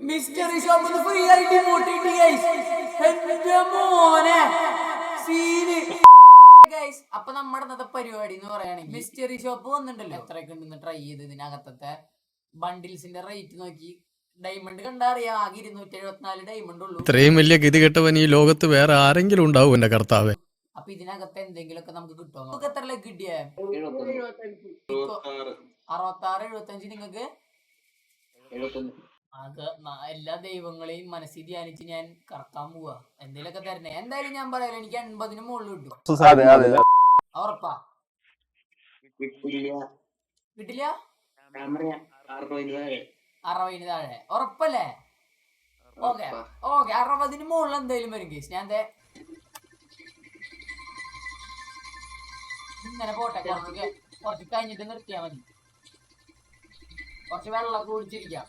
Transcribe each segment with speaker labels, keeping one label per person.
Speaker 1: Mystery shop free ആയിട്ട് emote കിട്ടി guys. എന്റെ മോനെ സീന് ഗൈസ്. അപ്പൊ നമ്മുടെ ഇന്നത്തെ പരിപാടി എന്ന് പറയുകയാണെങ്കിൽ മിസ്റ്ററി ഷോപ്പ് വന്നിട്ടുണ്ടല്ലോ, എത്രയൊക്കെ ഉണ്ടെന്ന് ട്രൈ ചെയ്ത് ഇതിനകത്തത്തെ ബണ്ടിൽസിന്റെ റേറ്റ് നോക്കി. ഡയമണ്ട് കണ്ടാ അറിയാം, ആകെ 274 ഡയമണ്ട് ഉള്ളൂ.
Speaker 2: ഇത്രയും വലിയ ഗതി കെട്ടവൻ ഈ ലോകത്ത് വേറെ ആരെങ്കിലും ഉണ്ടാവും എന്റെ കർത്താവേ.
Speaker 1: അപ്പൊ ഇതിനകത്ത് എന്തെങ്കിലുമൊക്കെ നമുക്ക് കിട്ടുമോ? നമുക്ക് എത്ര ലക്ക് കിട്ടിയേ? 66 75. നിങ്ങൾക്ക് എല്ലാ ദൈവങ്ങളെയും മനസ്സിൽ ധ്യാനിച്ച് ഞാൻ കറക്കാൻ പോവാ. എന്തേലൊക്കെ തരണേ. എന്തായാലും ഞാൻ പറയാലോ, എനിക്ക് 80 മുകളിൽ കിട്ടും. ഉറപ്പാ? കിട്ടില്ല? 60 താഴെ ഉറപ്പല്ലേ? ഓക്കെ ഓക്കെ, 60 മുകളിൽ എന്തായാലും വരും കേസ്. ഞാൻ ഇങ്ങനെ പോട്ടെ, കുറച്ച് കഴിഞ്ഞിട്ട് നിർത്തിയാ മതി. കുറച്ച് വെള്ളമൊക്കെ കുടിച്ചിരിക്കാം.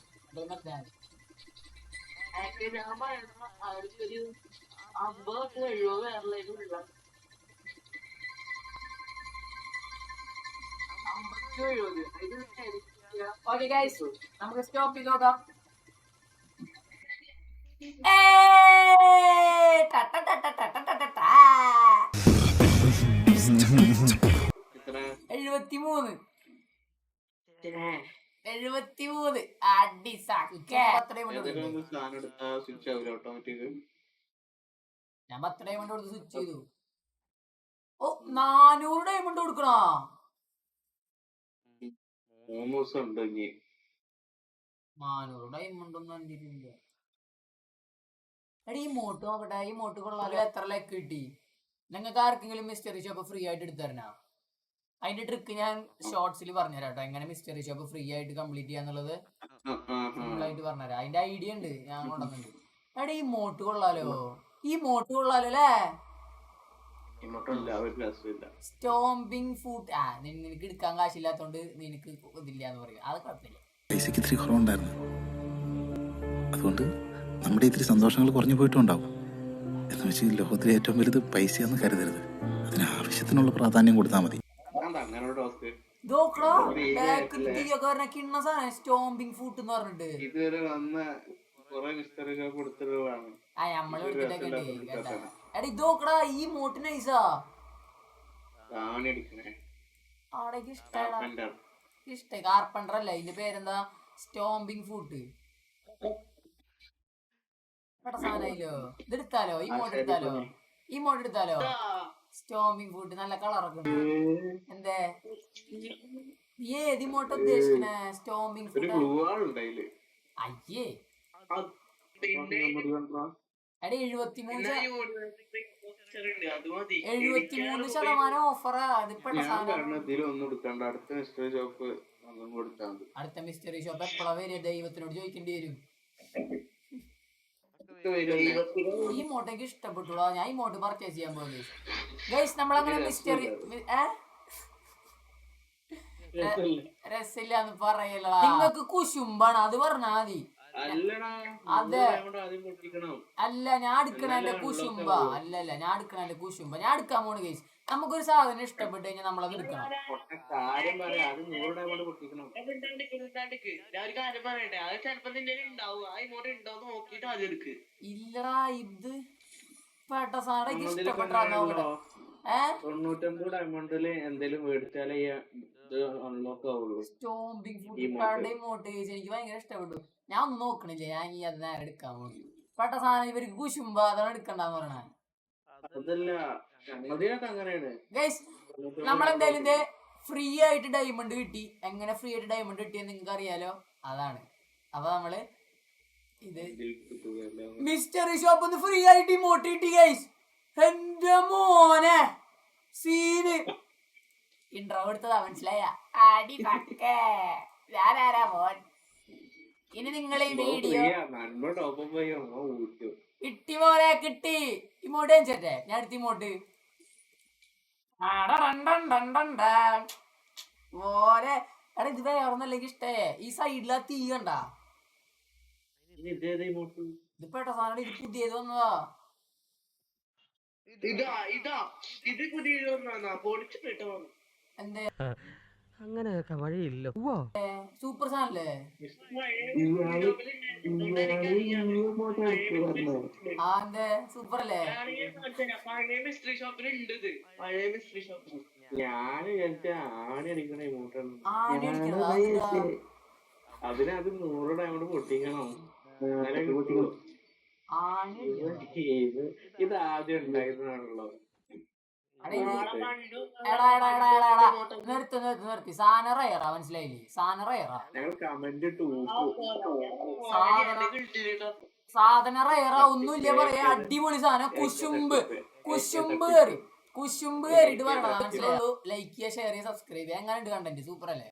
Speaker 1: ഓക്കെ ഗൈസ്, നമുക്ക് സ്റ്റോപ്പ് ചെയ്ത് നോക്കാം. 73 അടി സക്കെ. ഞാൻ 10 ഡയമണ്ട് കൊടുത്ത് സ്വിച്ച് ചെയ്തു. ഓ 400 ഡയമണ്ട് കൊടുക്കണോ? 400 ഡയമണ്ട് ഒന്നും കണ്ടിട്ടില്ല. എടി ഈ മോട്ട് നോക്കട്ടെ, ഈ മോട്ട് കൊള്ളാതെ എത്ര ലക്ക് കിട്ടി? നിങ്ങൾക്ക് ആർക്കെങ്കിലും മിസ്റ്ററി ഷോപ്പ് ഫ്രീ ആയിട്ട് എടുത്തരണ? അതിന്റെ ട്രിക്ക് ഞാൻ ഷോർട്സിൽ പറഞ്ഞുതരാം കേട്ടോ, എങ്ങനെ മിസ്റ്ററി ഷോപ്പ് ഫ്രീ ആയിട്ട് കംപ്ലീറ്റ് ചെയ്യാന്നുള്ളത് ഫുള്ളായിട്ട് പറഞ്ഞുതരാം. അതിന്റെ ഐഡിയ ഉണ്ട്, ഞാൻ കൊണ്ടുവന്നുണ്ട്. എടാ ഈ മോട്ട് കൊള്ളാലോ, ഈ മോട്ട് കൊള്ളാലോ അല്ലേ? സ്റ്റോംപിങ് ഫുഡ്. നിനക്ക് എടുക്കാൻ കാശില്ലാത്തോണ്ട് നിനക്ക് ഇതില്ല എന്ന് പറയും. അത് കുഴപ്പമില്ല,
Speaker 3: പൈസക്ക് ഇത്തിരി കുറവുണ്ടായിരുന്നു, അതുകൊണ്ട് നമ്മുടെ ഇത്തിരി സന്തോഷങ്ങൾ കുറഞ്ഞു പോയിട്ടുണ്ടാവും. എന്ന് വെച്ച് ലോകത്തിലെ ഏറ്റവും വലുത് പൈസയാന്ന് കരുതരുത്. അതിന് ആവശ്യത്തിനുള്ള പ്രാധാന്യം കൊടുത്താൽ മതി.
Speaker 1: സ്റ്റോംപിങ് ഫുഡ് എന്ന് പറഞ്ഞിട്ട് ഈ മോട്ട് നൈസാ. ഇഷ്ട കാർപ്പൻഡർ അല്ല, ഇതിന്റെ പേരെന്താ? സ്റ്റോംപിങ് ഫുഡ്. സാധനല്ലോ. ഇതെടുത്താലോ? ഈ മോട്ട് എടുത്താലോ? ഈ മോട്ട് എടുത്താലോ? സ്റ്റോംപിങ് ഫുഡ് നല്ല കളറൊക്കെ ഉണ്ട്. എന്തേ ഏത് മോട്ട് ഉദ്ദേശിക്കണേ? സ്റ്റോംപിങ് ഫുഡ് അയ്യേ. എടേ 73% ഓഫറാ. അടുത്ത മിസ്റ്ററി ഷോപ്പ് എപ്പോഴാ വരിക? ദൈവത്തിനോട് ചോദിക്കേണ്ടി വരും. ഈ മോട്ടേക്ക് ഇഷ്ടപ്പെട്ടുള്ളൂ, ഞാൻ ഈ മോട്ട് പർച്ചേസ് ചെയ്യാൻ പോകുന്നത്. ഗൈസ് നമ്മളങ്ങനെ മിസ്റ്ററി രസില്ലാന്ന് പറയല. നിങ്ങൾക്ക് കുശുമ്പാണ്, അത് പറഞ്ഞാ മതി. അതെ അല്ല, ഞാൻ എടുക്കണ കുശുമ്പ. അല്ലല്ല, ഞാൻ എടുക്കണ കുശുമ്പ. ഞാൻ എടുക്കാൻ പോണ് ഗൈസ്. നമുക്കൊരു സാധനം ഇഷ്ടപ്പെട്ട് കഴിഞ്ഞാൽ നമ്മളത് എടുക്കണം. ഇല്ലടാ, ഇത് പേട്ട സാധനം ഇഷ്ടപ്പെട്ടാ നോക്കട്ടെ.
Speaker 4: 99 ഡയമണ്ടില് എന്തെങ്കിലും മേടിച്ചാലേ
Speaker 1: സ്റ്റോംപിങ് ഫുഡ് മോട്ടേജ് എനിക്ക് ഭയങ്കര ഇഷ്ടപ്പെട്ടു. ഞാൻ ഒന്നും നോക്കണില്ല, ഞാൻ ഈ അത് നേരെ എടുക്കാൻ പോകുന്നു. പെട്ട സാധനം ഇവർക്ക് കുശുമ്പ, അതാണ് എടുക്കണ്ടെന്ന് പറയണേ. ഗൈസ് നമ്മളെന്തായാലും ഇത് ഫ്രീ ആയിട്ട് ഡയമണ്ട് കിട്ടി. എങ്ങനെ ഫ്രീ ആയിട്ട് ഡയമണ്ട് കിട്ടിയെന്ന് നിങ്ങൾക്ക് അറിയാലോ, അതാണ്. അപ്പൊ നമ്മള് ഇത് മിസ്റ്ററി ഷോപ്പ് ഒന്ന് ഫ്രീ ആയിട്ട് ഇമോട്ട് കിട്ടി ഗൈസ്. എന്റെ മോനെ സീന്. ഇൻട്രോ എടുത്തതാ, മനസ്സിലായ? അടി പക്കേ. ഞാനാരാ മോൻ? ഇനി നിങ്ങൾ ഈ വീഡിയോ കിട്ടി മോനെ, കിട്ടി. ഇമോട്ട് ചേട്ടെ, ഞാൻ എടുത്ത് ഇമോട്ട് മോനെ. എടാ ഇത് വേറൊന്നല്ലെങ്കിൽ ഇഷ്ടേ. ഈ സൈഡിലാ തീ കണ്ട? ഇത് പെട്ട സാധനം. ഇത് പുതിയത് വന്നതാ. എന്തേ അങ്ങനെയൊക്കെ വഴിയില്ല. സൂപ്പർ സാധനല്ലേ? സൂപ്പർ അല്ലേ?
Speaker 4: ഞാൻ വിചാരിച്ച ആണി അടിക്കണ ഇമോട്ടാണ്.
Speaker 1: ആണി അടിക്കണത് അതെന്താ?
Speaker 4: അതിനത് 100 ഡയമണ്ട് പൊട്ടിക്കണം. അങ്ങനെ കിട്ടുള്ളൂ.
Speaker 1: ആണി
Speaker 4: ഇത് ആദ്യം ഉണ്ടായിരുന്നാണല്ലോ.
Speaker 1: നിർത്തി സാധനം റയറാ, മനസ്സിലായില്ലേ? സാധനം റയറാ,
Speaker 4: ഞങ്ങൾ കമന്റ് ഇട്ടു.
Speaker 1: സാധനം റയറാ, ഒന്നുമില്ല പറയാ. അടിപൊളി സാധനം. കുശുമ്പ് കയറിയിട്ട് പറയണതാ, മനസ്സിലായുള്ളൂ. ലൈക്ക് ചെയ്യുക, ഷെയർ ചെയ്യുക, സബ്സ്ക്രൈബ് ചെയ്യുക. എങ്ങനെ ഉണ്ട് കണ്ടന്റ്? സൂപ്പർ അല്ലേ?